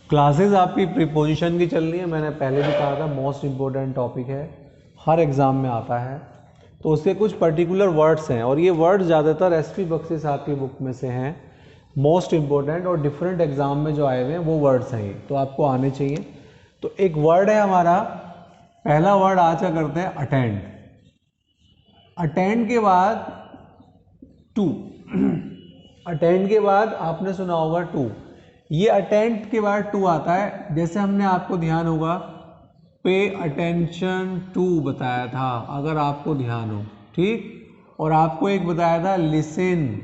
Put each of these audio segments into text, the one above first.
Classes आपकी preposition की चल रही है, मैंने पहले भी कहा था मोस्ट इम्पोर्टेंट टॉपिक है, हर एग्ज़ाम में आता है। तो उसके कुछ पर्टिकुलर वर्ड्स हैं और ये वर्ड्स ज़्यादातर एसपी बख्शी साहब की बुक में से हैं, मोस्ट इम्पोर्टेंट और डिफरेंट एग्ज़ाम में जो आए हुए हैं वो वर्ड्स हैं ये, तो आपको आने चाहिए। तो एक वर्ड है हमारा, पहला वर्ड आज क्या करते हैं, अटेंड। अटेंड के बाद टू अटेंड के बाद आपने सुना होगा टू, ये अटेंड के बाद टू आता है। जैसे हमने आपको ध्यान होगा पे अटेंशन टू बताया था, अगर आपको ध्यान हो, ठीक, और आपको एक बताया था लिसन,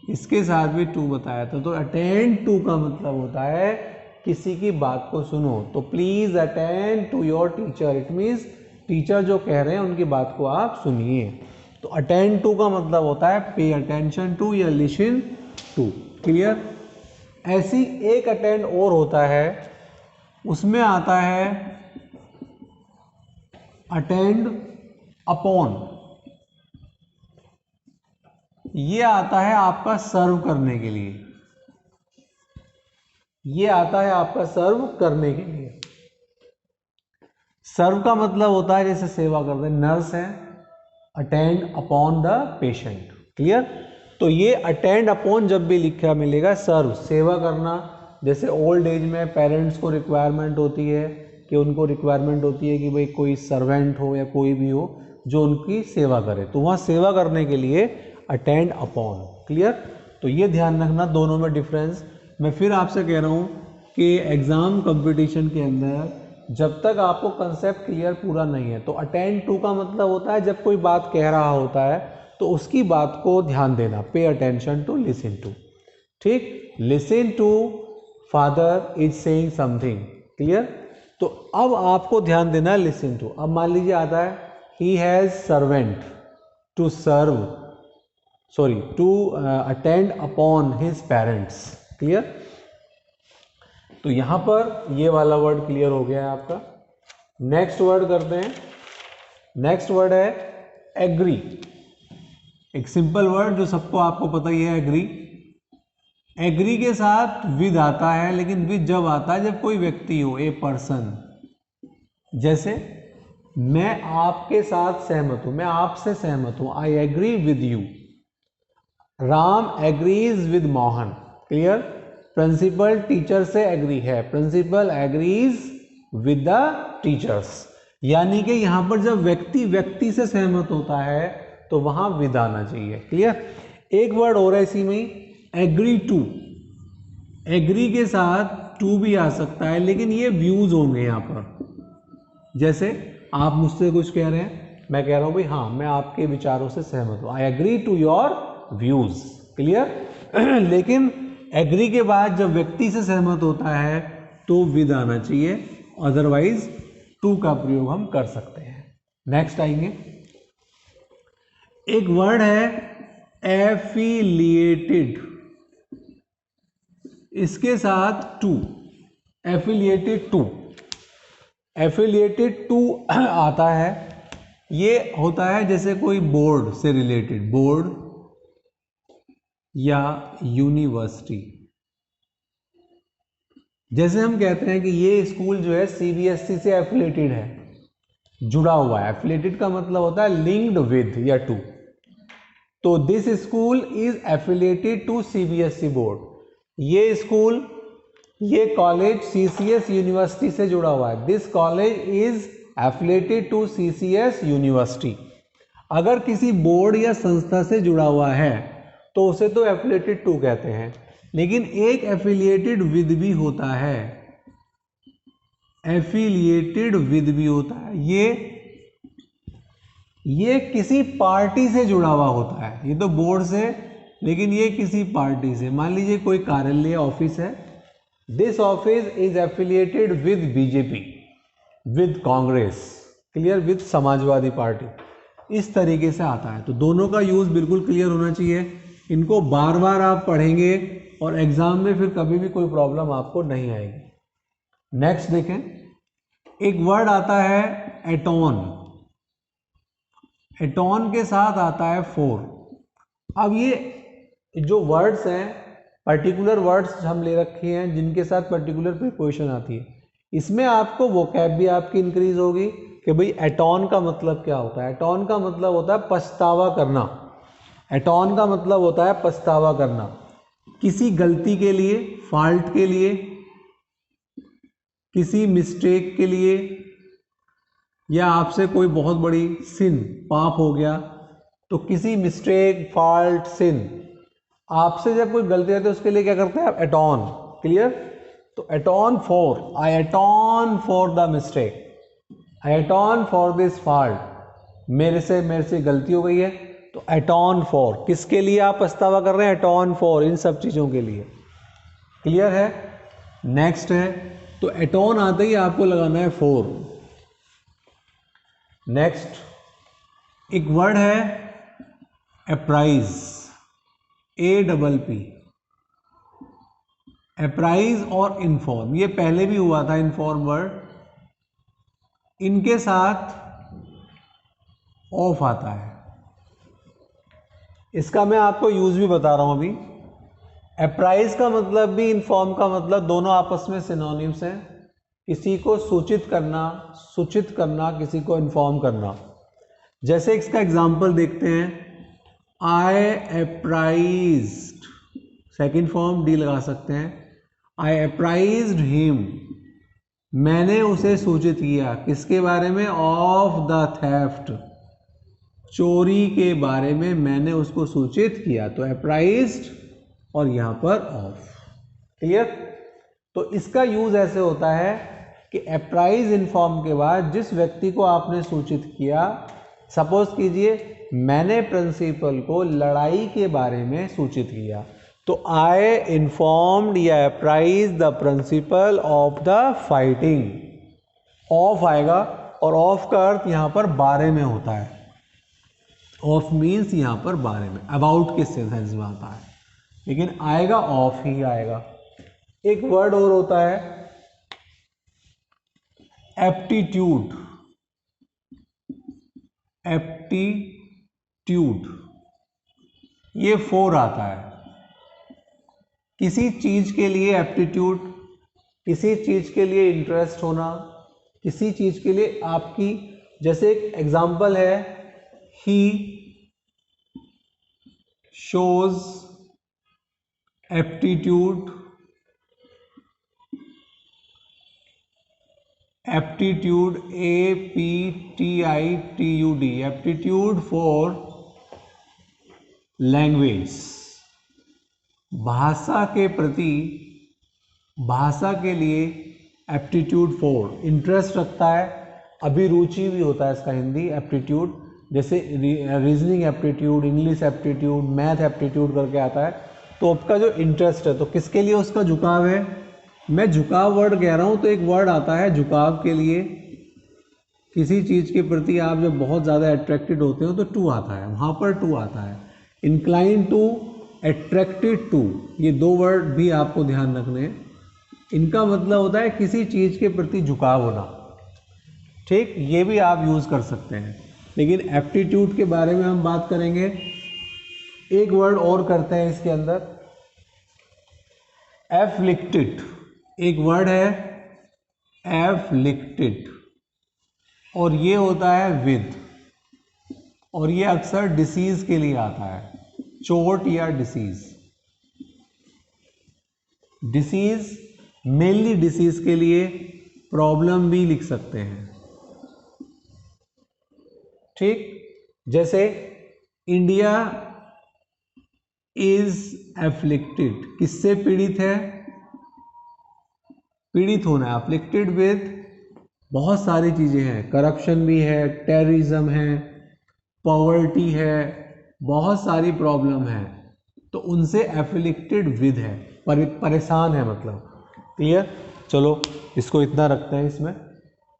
इसके साथ भी टू बताया था। तो अटेंड टू का मतलब होता है किसी की बात को सुनो। तो please attend to your teacher, it means teacher जो कह रहे हैं उनकी बात को आप सुनिए। तो अटेंड टू का मतलब होता है पे अटेंशन टू या लिसन टू। क्लियर? ऐसी एक अटेंड और होता है, उसमें आता है अटेंड अपॉन। ये आता है आपका सर्व करने के लिए, ये आता है आपका सर्व करने के लिए। सर्व का मतलब होता है जैसे सेवा करते हैं, नर्स है, attend upon the patient. Clear? तो ये अटेंड अपॉन जब भी लिखा मिलेगा, सर्व सेवा करना। जैसे ओल्ड एज में पेरेंट्स को रिक्वायरमेंट होती है कि उनको रिक्वायरमेंट होती है कि भाई कोई सर्वेंट हो या कोई भी हो जो उनकी सेवा करे, तो वहाँ सेवा करने के लिए अटेंड अपॉन। क्लियर? तो ये ध्यान रखना दोनों में डिफरेंस। मैं फिर आपसे कह रहा हूँ कि एग्ज़ाम कंपटीशन के अंदर जब तक आपको कंसेप्ट क्लियर पूरा नहीं है, तो अटेंड टू का मतलब होता है जब कोई बात कह रहा होता है तो उसकी बात को ध्यान देना, pay attention to, listen to. ठीक, listen to father is saying something. Clear? तो अब आपको ध्यान देना है लिसन टू। अब मान लीजिए आता है he has servant to serve, sorry to attend upon his parents. Clear? तो यहां पर ये वाला वर्ड क्लियर हो गया है आपका। नेक्स्ट वर्ड करते हैं, नेक्स्ट वर्ड है एग्री। एक सिंपल वर्ड जो सबको आपको पता ही है, एग्री। एग्री के साथ विद आता है, लेकिन विद जब आता है जब कोई व्यक्ति हो, ए पर्सन। जैसे मैं आपके साथ सहमत हूं, मैं आपसे सहमत हूं, I agree with you. Ram agrees with Mohan. Clear? Principal teacher से एग्री है, principal agrees with the teachers. यानी कि यहां पर जब व्यक्ति व्यक्ति से सहमत होता है तो वहां विद आना चाहिए। क्लियर? एक वर्ड और है इसी में, एग्री टू। एग्री के साथ टू भी आ सकता है, लेकिन ये व्यूज होंगे यहां पर। जैसे आप मुझसे कुछ कह रहे हैं, मैं कह रहा हूं भाई हाँ मैं आपके विचारों से सहमत हूं, I agree to your views. Clear? लेकिन एग्री के बाद जब व्यक्ति से सहमत होता है तो विद आना चाहिए, अदरवाइज टू का प्रयोग हम कर सकते हैं। नेक्स्ट आएंगे, एक वर्ड है एफिलिएटेड, इसके साथ to, affiliated to. Affiliated to आता है, ये होता है जैसे कोई बोर्ड से रिलेटेड, बोर्ड या यूनिवर्सिटी। जैसे हम कहते हैं कि ये स्कूल जो है सीबीएसई से एफिलिएटेड है, जुड़ा हुआ है। एफिलिएटेड का मतलब होता है लिंक्ड विद या टू। तो this school is affiliated to CBSE board. ये स्कूल, ये कॉलेज सीसीएस यूनिवर्सिटी से जुड़ा हुआ है। This college is affiliated to CCS university. अगर किसी बोर्ड या संस्था से जुड़ा हुआ है तो उसे तो एफिलिएटेड टू कहते हैं, लेकिन एक एफिलिएटेड विद भी होता है, एफिलिएटेड विद भी होता है। ये किसी पार्टी से जुड़ा हुआ होता है, ये तो बोर्ड से, लेकिन ये किसी पार्टी से। मान लीजिए कोई कार्यालय ऑफिस है, this office is affiliated with BJP, with Congress. Clear? With Samajwadi party. इस तरीके से आता है। तो दोनों का यूज बिल्कुल क्लियर होना चाहिए, इनको बार बार आप पढ़ेंगे और एग्जाम में फिर कभी भी कोई प्रॉब्लम आपको नहीं आएगी। नेक्स्ट देखें, एक वर्ड आता है एटॉन। एटॉन के साथ आता है फोर। अब ये जो वर्ड्स हैं, पर्टिकुलर वर्ड्स हम ले रखे हैं जिनके साथ पर्टिकुलर प्रीपोजिशन आती है। इसमें आपको वोकैब भी आपकी इंक्रीज होगी कि भाई एटॉन का मतलब क्या होता है। एटॉन का मतलब होता है पछतावा करना। एटॉन का मतलब होता है पछतावा करना, किसी गलती के लिए, फॉल्ट के लिए, किसी मिस्टेक के लिए, या आपसे कोई बहुत बड़ी सिन, पाप हो गया, तो किसी मिस्टेक, फॉल्ट, सिन, आपसे जब कोई गलती होती है उसके लिए क्या करते हैं आप? एटॉन। क्लियर? तो atone for, I atone for the mistake, I atone for this fault, मेरे से गलती हो गई है, तो एटॉन फॉर, किसके लिए आप पछतावा कर रहे हैं? एटॉन फॉर, इन सब चीज़ों के लिए। क्लियर है? नेक्स्ट है, तो एटॉन आते ही आपको लगाना है फॉर। नेक्स्ट एक वर्ड है अप्राइज, APP। अप्राइज और इन्फॉर्म, ये पहले भी हुआ था इन्फॉर्म वर्ड, इनके साथ ऑफ आता है। इसका मैं आपको यूज भी बता रहा हूं अभी। अप्राइज का मतलब भी, इन्फॉर्म का मतलब, दोनों आपस में सिनोनिम्स हैं। किसी को सूचित करना, किसी को इन्फॉर्म करना। जैसे इसका एग्जाम्पल देखते हैं, आई अप्राइज्ड, सेकेंड फॉर्म डी लगा सकते हैं, आई अप्राइज्ड हिम, मैंने उसे सूचित किया, किसके बारे में? ऑफ द थेफ्ट, चोरी के बारे में मैंने उसको सूचित किया। तो अप्राइज्ड और यहां पर ऑफ। क्लियर? तो इसका यूज ऐसे होता है कि अप्राइज इन्फॉर्म के बाद जिस व्यक्ति को आपने सूचित किया, सपोज कीजिए मैंने प्रिंसिपल को लड़ाई के बारे में सूचित किया, तो आई इन्फॉर्म्ड या apprise the principle of the fighting. Of आएगा, और ऑफ का अर्थ यहां पर बारे में होता है। ऑफ मीन्स यहां पर बारे में, अबाउट के सेंस में आता है, लेकिन आएगा ऑफ ही आएगा। एक वर्ड और होता है एप्टीट्यूड। एप्टीट्यूड, ये 4 आता है। किसी चीज के लिए एप्टीट्यूड, किसी चीज के लिए इंटरेस्ट होना, किसी चीज के लिए आपकी, जैसे एक एग्जाम्पल है, he shows aptitude, aptitude, APTITUD, aptitude for language, भाषा के प्रति, भाषा के लिए एप्टीट्यूड फॉर, इंटरेस्ट रखता है, अभिरुचि भी होता है इसका हिंदी एप्टीट्यूड, जैसे reasoning aptitude, English aptitude, math aptitude करके आता है। तो आपका जो इंटरेस्ट है, तो किसके लिए उसका झुकाव है? मैं झुकाव वर्ड कह रहा हूं, तो एक वर्ड आता है झुकाव के लिए, किसी चीज के प्रति आप जब बहुत ज्यादा अट्रैक्टेड होते हो तो टू आता है, वहां पर टू आता है। इंक्लाइन टू, अट्रैक्टेड टू, ये 2 वर्ड भी आपको ध्यान रखने हैं। इनका मतलब होता है किसी चीज के प्रति झुकाव होना। ठीक, ये भी आप यूज कर सकते हैं, लेकिन एप्टीट्यूड के बारे में हम बात करेंगे। एक वर्ड और करते हैं इसके अंदर, एफ्लिक्टेड। एक वर्ड है एफ्लिक्टेड, और ये होता है विद, और ये अक्सर डिसीज के लिए आता है, चोट या डिसीज। डिसीज, मेनली डिसीज के लिए, प्रॉब्लम भी लिख सकते हैं। ठीक, जैसे इंडिया इज एफ्लिक्टेड, किससे पीड़ित है? पीड़ित होना है, अफ्लिक्टेड विद बहुत सारी चीजें हैं, करप्शन भी है, टेररिज्म है, पॉवर्टी है, बहुत सारी प्रॉब्लम है, तो उनसे एफ्लिक्टेड विद है, परेशान है मतलब। क्लियर? चलो इसको इतना रखते हैं इसमें।